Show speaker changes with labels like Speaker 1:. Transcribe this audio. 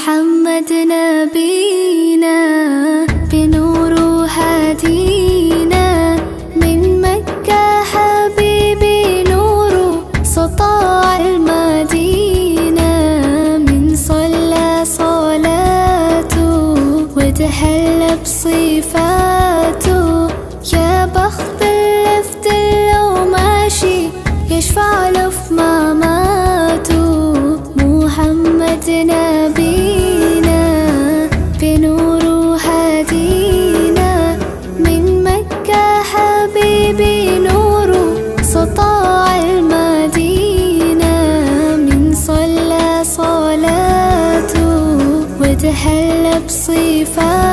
Speaker 1: محمد نبينا بنور هدينا من مكة حبيبي نور سطاع المدينة من صلى صلاته وتحلى بصفاته يا بخت اللفت لو ماشي يشفع له في مماته محمد نبينا بنور هدينا من مكة حبيبي نور سطاع المدينة من صلى صلاته وتحلى بصفاته